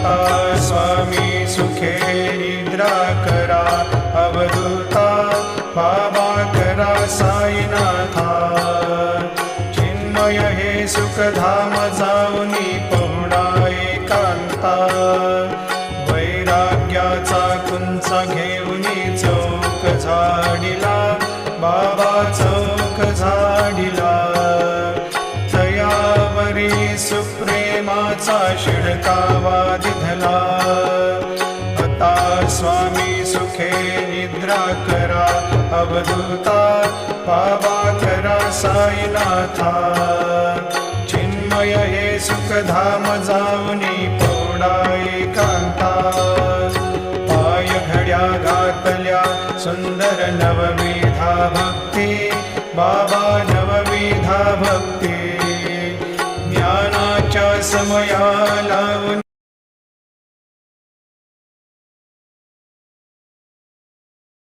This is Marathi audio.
आता स्वामी सुखे निद्रा करा अवधूता बाबा करा साईनाथा चिन्मय हे सुखधाम जाऊनी पहुडा एकांता वैराग्याचा कुंचा घेऊनी चौक झाडिला बाबा चौक झाडिला तयावरी सुप्रेमाचा शिडकावा दिधला आता स्वामी सुखे निद्रा करा अवधूता बाबा करा साईनाथा चिन्मय हे सुखधाम जाऊनी पौडा एकांता पाय घड्या घातल्या सुंदर नवविधा भक्ती बाबा नवविधा भक्ती ज्ञानाच्या समया लावून